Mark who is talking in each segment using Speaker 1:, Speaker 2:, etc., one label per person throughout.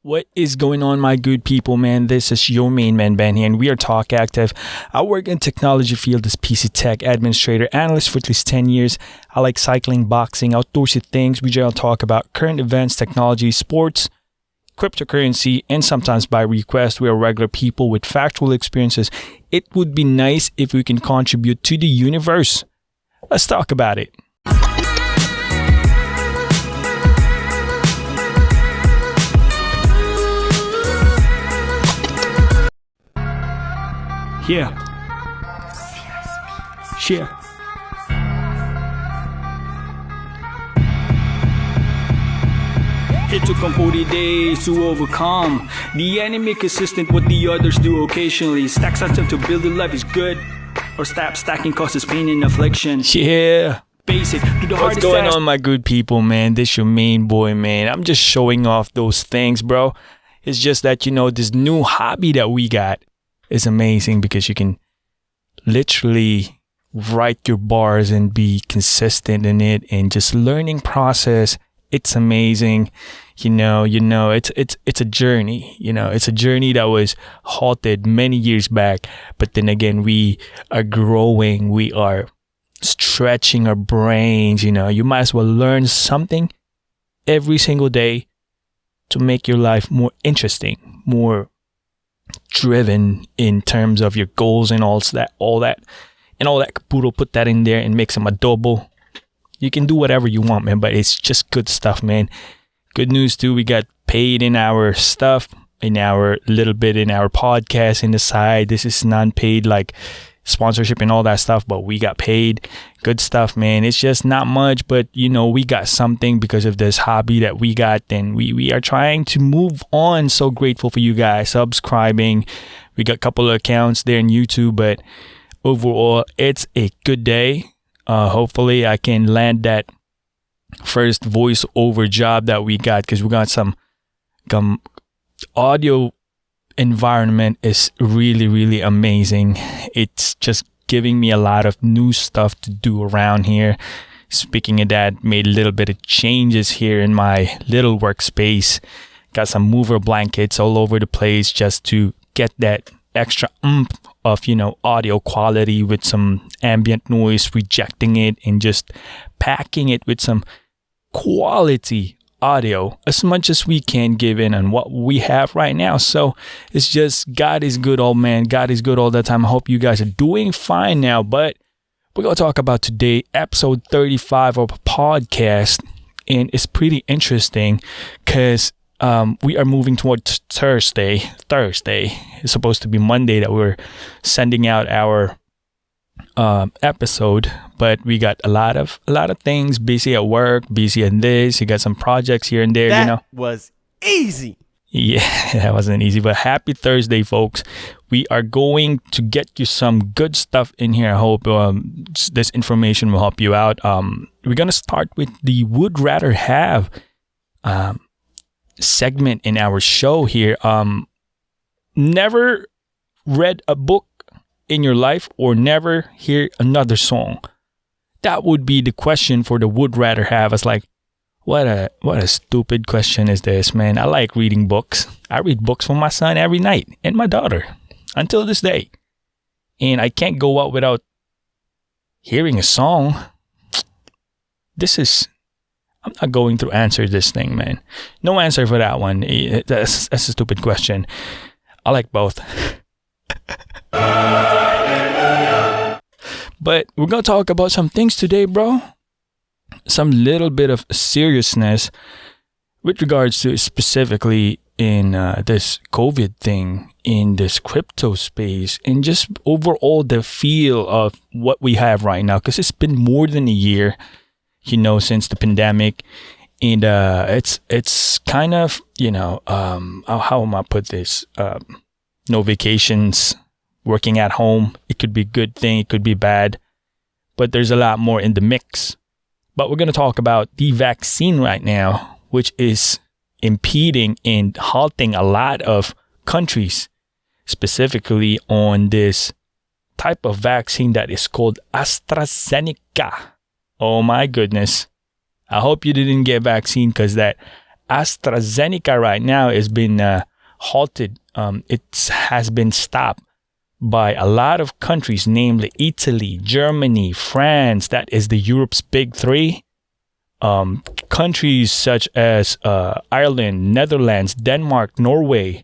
Speaker 1: What is going on, my good people, man? This is your main man, Ben here, and we are Talk Active. I work in technology field as PC tech administrator, analyst for at least 10 years. I like cycling, boxing, outdoorsy things. We generally talk about current events, technology, sports, cryptocurrency, and sometimes by request. We are regular people with factual experiences. It would be nice if we can contribute to the universe. Let's talk about it. Yeah. It took them 40 days to overcome. The enemy consistent what the others do occasionally. Stack something to build a life is good. Or stop stacking causes pain and affliction. Yeah. Basic. Do the What's going on, my good people, man? This your main boy, man. I'm just showing off those things, bro. It's just that, this new hobby that we got is amazing because you can literally write your bars and be consistent in it, and just learning process. It's amazing. It's a journey. It's a journey that was halted many years back, but then again, we are growing. We are stretching our brains. You might as well learn something every single day to make your life more interesting, more driven in terms of your goals and all that capoodle. Put that in there and make some adobo. You can do whatever you want, man, but it's just good stuff, man. Good news too, we got paid in our stuff, in our podcast in the side. This is non-paid like sponsorship and all that stuff, but we got paid. Good stuff, man. It's just not much, but we got something because of this hobby that we got, and we are trying to move on. So grateful for you guys subscribing. We got a couple of accounts there in YouTube, but overall it's a good day. Hopefully I can land that first voiceover job that we got, because we got some audio environment is really, really amazing. It's just giving me a lot of new stuff to do around here. Speaking of that, made a little bit of changes here in my little workspace. Got some mover blankets all over the place just to get that extra oomph of audio quality, with some ambient noise, rejecting it, and just packing it with some quality audio as much as we can, given on what we have right now. So it's just, God is good, old man. God is good all the time. I hope you guys are doing fine now. But we're gonna talk about today, episode 35 of a podcast, and it's pretty interesting because we are moving towards Thursday. It's supposed to be Monday that we're sending out our episode, but we got a lot of things. Busy at work, busy in this. You got some projects here and there.
Speaker 2: That was easy.
Speaker 1: Yeah, that wasn't easy, but happy Thursday, folks. We are going to get you some good stuff in here. I hope this information will help you out. We're gonna start with the would rather have segment in our show here. Never read a book in your life, or never hear another song? That would be the question for the would rather have. It's like, what a stupid question is this, man? I like reading books. I read books for my son every night and my daughter until this day, and I can't go out without hearing a song. I'm not going to answer this thing, man. No answer for that one. That's a stupid question. I like both. But we're going to talk about some things today, bro. Some little bit of seriousness with regards to specifically in this COVID thing, in this crypto space, and just overall the feel of what we have right now. Because it's been more than a year, since the pandemic. And it's kind of, how am I put this? No vacations, working at home. It could be a good thing, it could be bad, but there's a lot more in the mix. But we're going to talk about the vaccine right now, which is impeding and halting a lot of countries, specifically on this type of vaccine that is called AstraZeneca. Oh my goodness. I hope you didn't get vaccine, because that AstraZeneca right now has been halted. It has been stopped by a lot of countries, namely Italy, Germany, France. That is the Europe's big three. Countries such as Ireland, Netherlands, Denmark, Norway,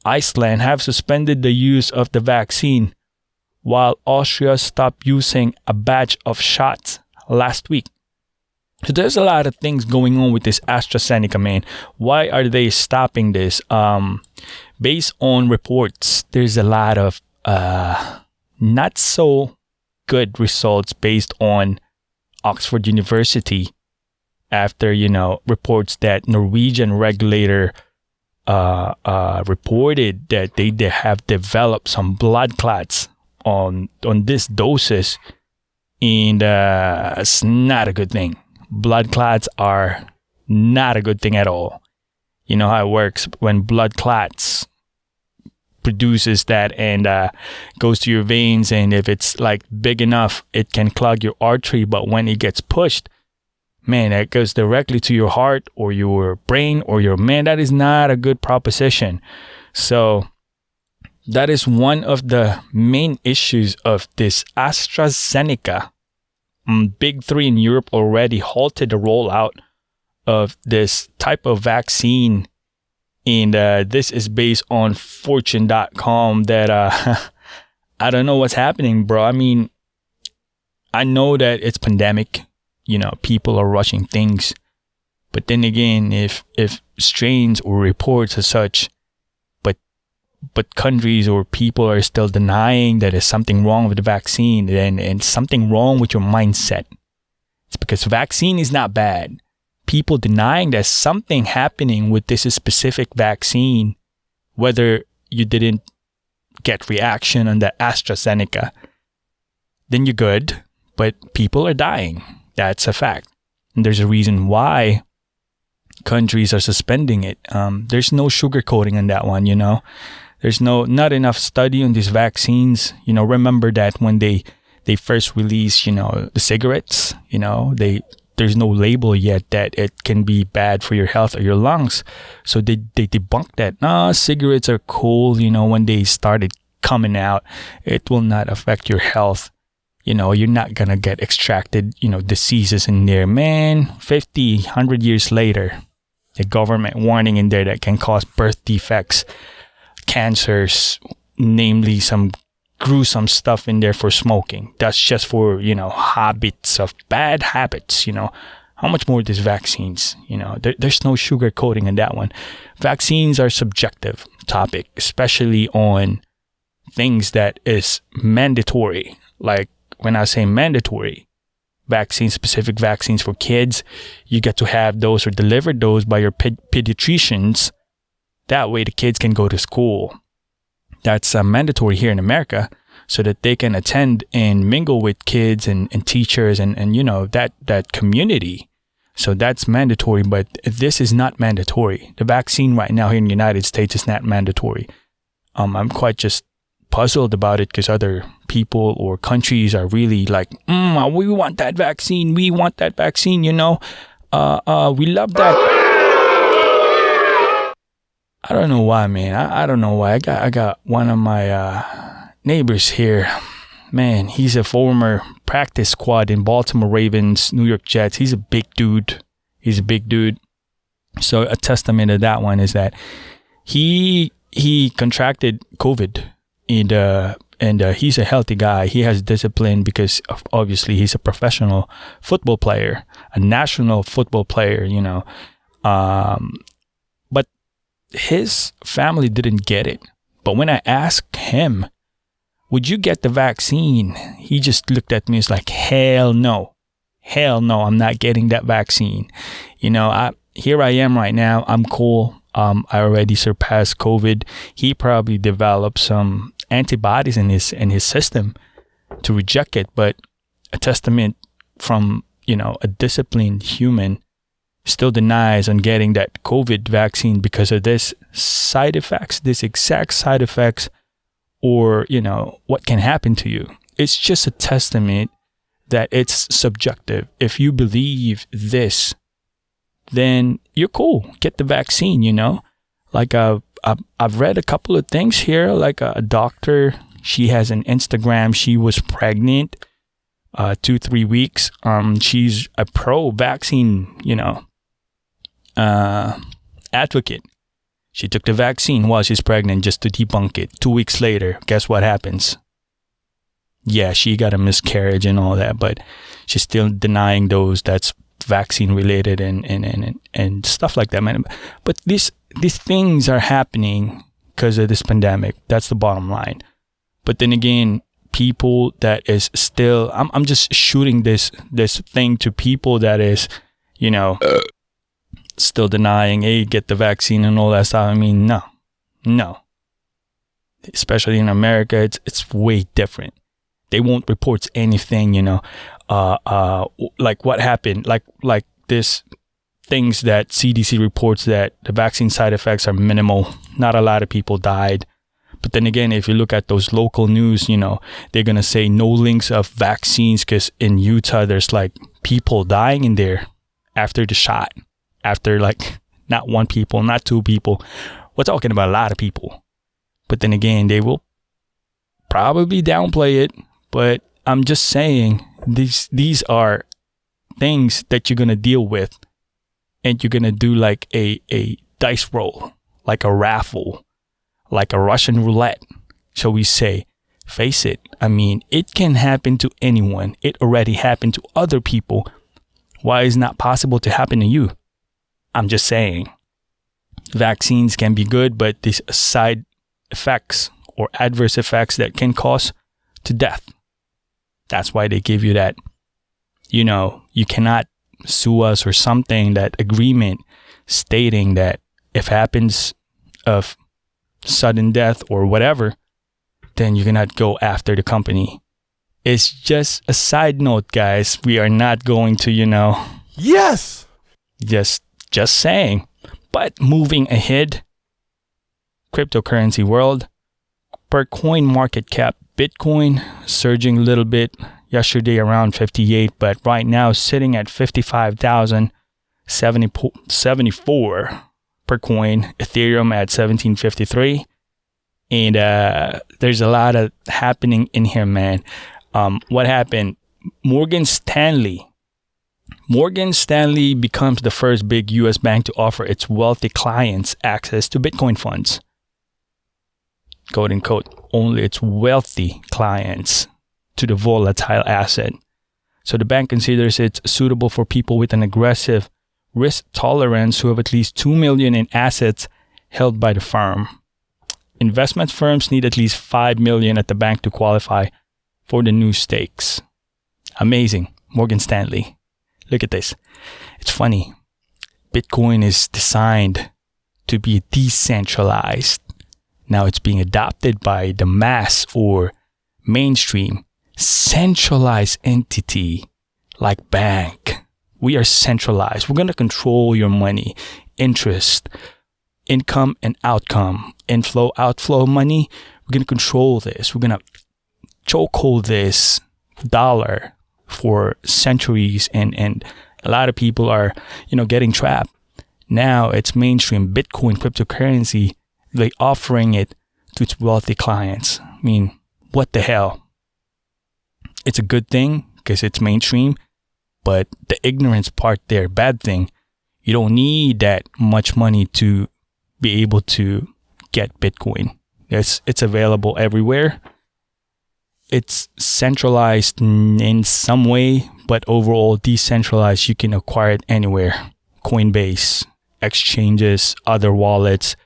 Speaker 1: Iceland have suspended the use of the vaccine, while Austria stopped using a batch of shots last week. So there's a lot of things going on with this AstraZeneca, man. Why are they stopping this? Based on reports, there's a lot of not so good results based on Oxford University after, reports that Norwegian regulator reported that they have developed some blood clots on this doses, and it's not a good thing. Blood clots are not a good thing at all. You know how it works when blood clots produces that and goes to your veins, and if it's like big enough, it can clog your artery. But when it gets pushed, man, that goes directly to your heart or your brain or that is not a good proposition. So that is one of the main issues of this AstraZeneca. Big three in Europe already halted the rollout of this type of vaccine. And this is based on fortune.com that I don't know what's happening, bro. I mean, I know that it's pandemic. People are rushing things. But then again, if strains or reports as such, but countries or people are still denying that there's something wrong with the vaccine and something wrong with your mindset. It's because vaccine is not bad. People denying there's something happening with this specific vaccine, whether you didn't get reaction on the AstraZeneca, then you're good, but people are dying. That's a fact. And there's a reason why countries are suspending it. There's no sugarcoating on that one, There's not enough study on these vaccines. Remember that when they first released, the cigarettes, there's no label yet that it can be bad for your health or your lungs. So they debunked that. Cigarettes are cool, when they started coming out. It will not affect your health. You're not going to get extracted, diseases in there. Man, 50, 100 years later, the government warning in there that can cause birth defects, cancers, namely some gruesome stuff in there for smoking. That's just for, habits of bad habits, How much more these vaccines, there's no sugar coating in that one. Vaccines are subjective topic, especially on things that is mandatory. Like when I say mandatory, specific vaccines for kids, you get to have those or deliver those by your pediatricians. That way the kids can go to school. That's mandatory here in America so that they can attend and mingle with kids and teachers and that community. So that's mandatory, but this is not mandatory. The vaccine right now here in the United States is not mandatory. I'm quite just puzzled about it because other people or countries are really like, we want that vaccine. We want that vaccine, we love that. I don't know why, man. I don't know why. I got one of my neighbors here. Man, he's a former practice squad in Baltimore Ravens, New York Jets. He's a big dude. So a testament to that one is that he contracted COVID, and he's a healthy guy. He has discipline because obviously he's a professional football player, a national football player, But his family didn't get it. But when I asked him, would you get the vaccine? He just looked at me and was like, hell no, I'm not getting that vaccine. Here I am right now. I'm cool. I already surpassed COVID. He probably developed some antibodies in his system to reject it. But a testament from, a disciplined human still denies on getting that COVID vaccine because of this exact side effects, or, what can happen to you. It's just a testament that it's subjective. If you believe this, then, you're cool. Get the vaccine, you know? Like, I've read a couple of things here, like a doctor, she has an Instagram, she was pregnant 2-3 weeks. She's a pro-vaccine, advocate. She took the vaccine while she's pregnant just to debunk it. 2 weeks later, guess what happens? Yeah, she got a miscarriage and all that, but she's still denying those that's vaccine related and stuff like that, man. But these things are happening because of this pandemic. That's the bottom line. But then again, people that is still, I'm just shooting this thing to people that is, still denying, hey, get the vaccine and all that stuff. I mean, no. Especially in America, it's way different. They won't report anything, like what happened, like this things that CDC reports that the vaccine side effects are minimal. Not a lot of people died. But then again, if you look at those local news, they're going to say no links of vaccines because in Utah, there's like people dying in there after the shot. After like not one people, not two people. We're talking about a lot of people. But then again, they will probably downplay it. But I'm just saying these are things that you're going to deal with. And you're going to do like a dice roll, like a raffle, like a Russian roulette, shall we say. Face it. I mean, it can happen to anyone. It already happened to other people. Why is it not possible to happen to you? I'm just saying. Vaccines can be good, but these side effects or adverse effects that can cause to death. That's why they give you that, you cannot sue us or something, that agreement stating that if happens of sudden death or whatever, then you cannot go after the company. It's just a side note, guys. We are not going to,
Speaker 2: Yes!
Speaker 1: Just saying. But moving ahead, cryptocurrency world, per coin market cap, Bitcoin surging a little bit yesterday around 58, but right now sitting at 55,074 per coin. Ethereum at 1753. And there's a lot of happening in here, man. What happened? Morgan Stanley becomes the first big US bank to offer its wealthy clients access to Bitcoin funds. Quote unquote, only its wealthy clients to the volatile asset. So the bank considers it suitable for people with an aggressive risk tolerance who have at least $2 million in assets held by the firm. Investment firms need at least $5 million at the bank to qualify for the new stakes. Amazing. Morgan Stanley. Look at this. It's funny. Bitcoin is designed to be decentralized. Now it's being adopted by the mass or mainstream centralized entity like bank. We are centralized. We're going to control your money, interest, income and outcome, inflow, outflow money. We're going to control this. We're going to chokehold this dollar for centuries, and a lot of people are, getting trapped. Now it's mainstream Bitcoin cryptocurrency. They offering it to its wealthy clients. I mean, what the hell? It's a good thing because it's mainstream, but the ignorance part there, bad thing. You don't need that much money to be able to get Bitcoin. It's available everywhere. It's centralized in some way, but overall decentralized. You can acquire it anywhere. Coinbase, exchanges, other wallets,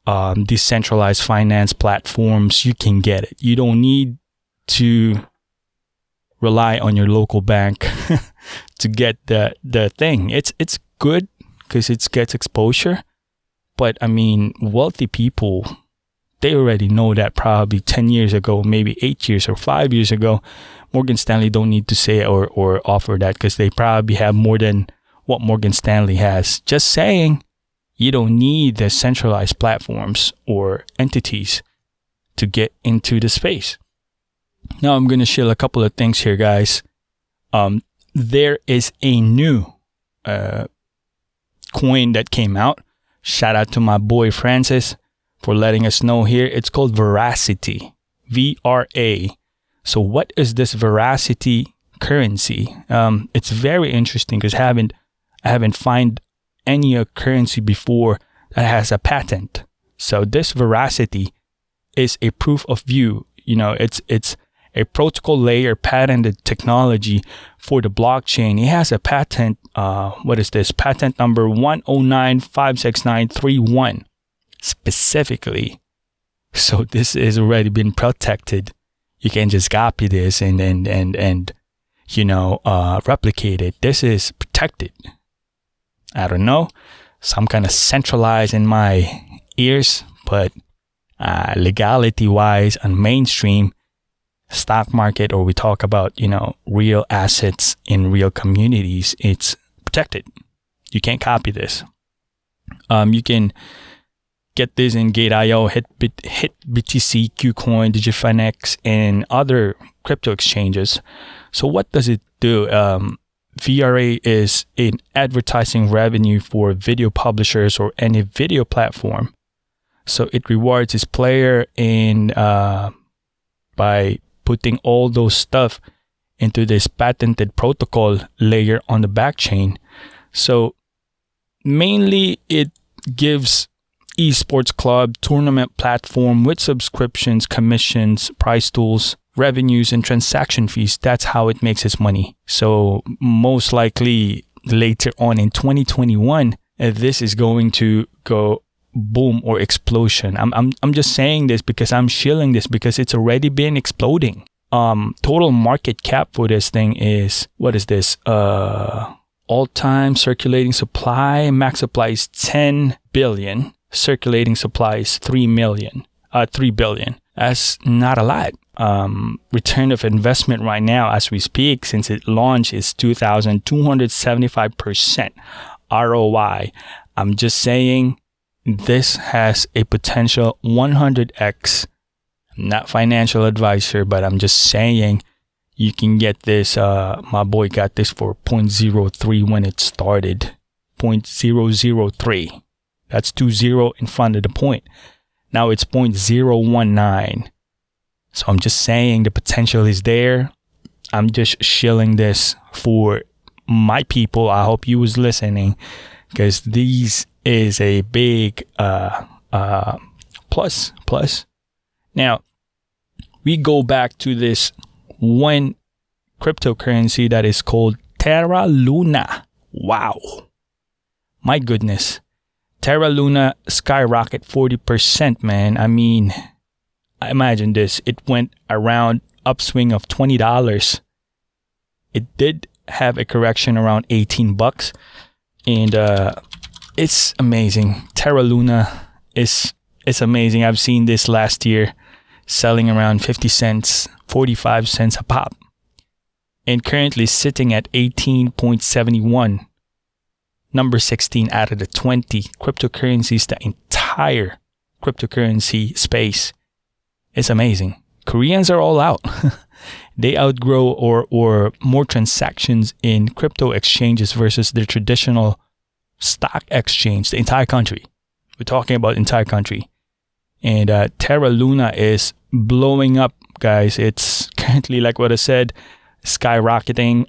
Speaker 1: decentralized finance platforms. You can get it. You don't need to rely on your local bank to get the thing. It's good because it gets exposure. But I mean, wealthy people, they already know that probably 10 years ago, maybe 8 years or 5 years ago. Morgan Stanley don't need to say or offer that because they probably have more than what Morgan Stanley has. Just saying, you don't need the centralized platforms or entities to get into the space. Now I'm going to share a couple of things here, guys. There is a new coin that came out. Shout out to my boy Francis for letting us know here. It's called Veracity, VRA. So what is this Veracity currency? It's very interesting because I haven't found any currency before that has a patent. So this Veracity is a proof of view. It's a protocol layer patented technology for the blockchain. It has a patent. What is this? Patent number 109566931 specifically. So this has already been protected. You can just copy this and replicate it. This is protected. I don't know, some kind of centralized in my ears, but legality wise on mainstream stock market, or we talk about real assets in real communities, it's protected. You can't copy this. You can get this in Gate.io, HitBTC, KuCoin, DigiFinex, and other crypto exchanges. So what does it do? VRA is an advertising revenue for video publishers or any video platform. So it rewards its player by putting all those stuff into this patented protocol layer on the backchain. So mainly it gives esports club, tournament platform with subscriptions, commissions, prize tools, revenues, and transaction fees. That's how it makes its money. So most likely later on in 2021, this is going to go boom or explosion. I'm just saying this because I'm shilling this because it's already been exploding. Total market cap for this thing is, what is this? All-time circulating supply, max supply is 10 billion. Circulating supply is 3 billion. That's not a lot. Return of investment right now as we speak since it launched is 2,275% ROI. I'm just saying this has a potential 100x. I'm not financial advisor, but I'm just saying you can get this. My boy got this for 0.03 when it started. 0.003. That's 20 in front of the point. Now it's 0.019. So I'm just saying the potential is there. I'm just shilling this for my people. I hope you was listening because these is a big plus. Now, we go back to this one cryptocurrency that is called Terra Luna. Wow. My goodness. Terra Luna skyrocket 40%, man. I mean, imagine this. It went around upswing of $20. It did have a correction around $18. And it's amazing. Terra Luna is amazing. I've seen this last year selling around 50 cents, 45 cents a pop. And currently sitting at 18.71. Number 16 out of the 20 cryptocurrencies, the entire cryptocurrency space. It's amazing. Koreans are all out. They outgrow or more transactions in crypto exchanges versus their traditional stock exchange, the entire country. We're talking about entire country. And Terra Luna is blowing up, guys. It's currently, like what I said, skyrocketing.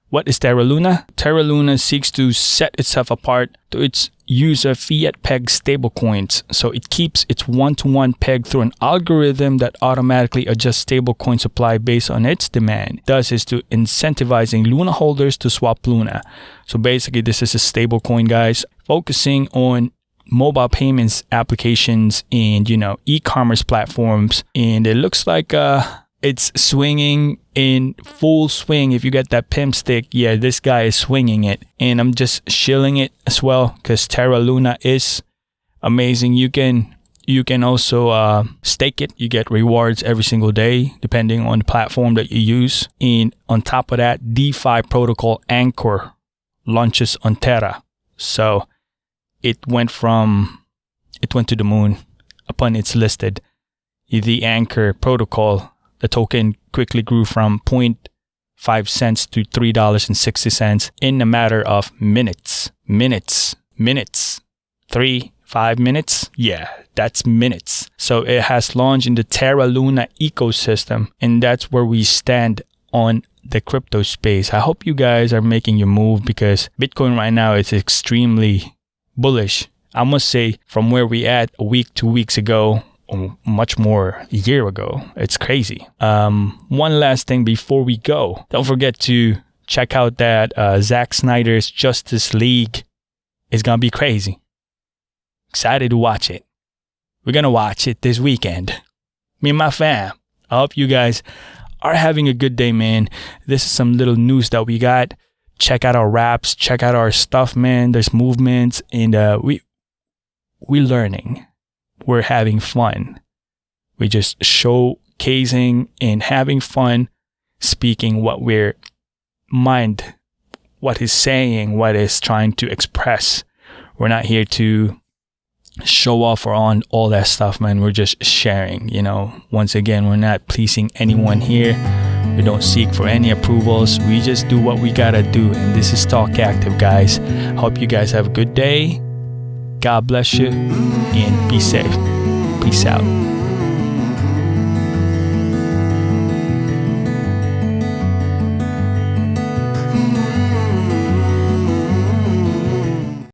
Speaker 1: What is Terra Luna? Terra Luna seeks to set itself apart to its use of fiat peg stablecoins. So it keeps its one-to-one peg through an algorithm that automatically adjusts stablecoin supply based on its demand. Thus is to incentivizing Luna holders to swap Luna. So basically this is a stablecoin, guys, focusing on mobile payments applications and, e-commerce platforms. And it looks like it's swinging in full swing. If you get that pimp stick, yeah, this guy is swinging it. And I'm just shilling it as well because Terra Luna is amazing. You can also stake it. You get rewards every single day depending on the platform that you use. And on top of that, DeFi protocol Anchor launches on Terra. So it went to the moon upon it's listed. The Anchor protocol, the token quickly grew from cents to $3.60 in a matter of minutes. 5 minutes? Yeah, that's minutes. So it has launched in the Terra Luna ecosystem, and that's where we stand on the crypto space. I hope you guys are making your move, because Bitcoin right now is extremely bullish. I must say, from where we at a week, 2 weeks ago, or much more a year ago, it's crazy. One last thing before we go. Don't forget to check out that Zack Snyder's Justice League. It's gonna be crazy. Excited to watch it. We're gonna watch it this weekend. Me and my fam. I hope you guys are having a good day, man. This is some little news that we got. Check out our raps. Check out our stuff, man. There's movements, and we're learning. We're having fun. We're just showcasing and having fun, speaking what we're mind, what he's saying, what is trying to express. We're not here to show off or on all that stuff, man. We're just sharing, once again, we're not pleasing anyone here. We don't seek for any approvals. We just do what we gotta do, and this is Talk Active, guys. Hope you guys have a good day. God bless you, and be safe. Peace out.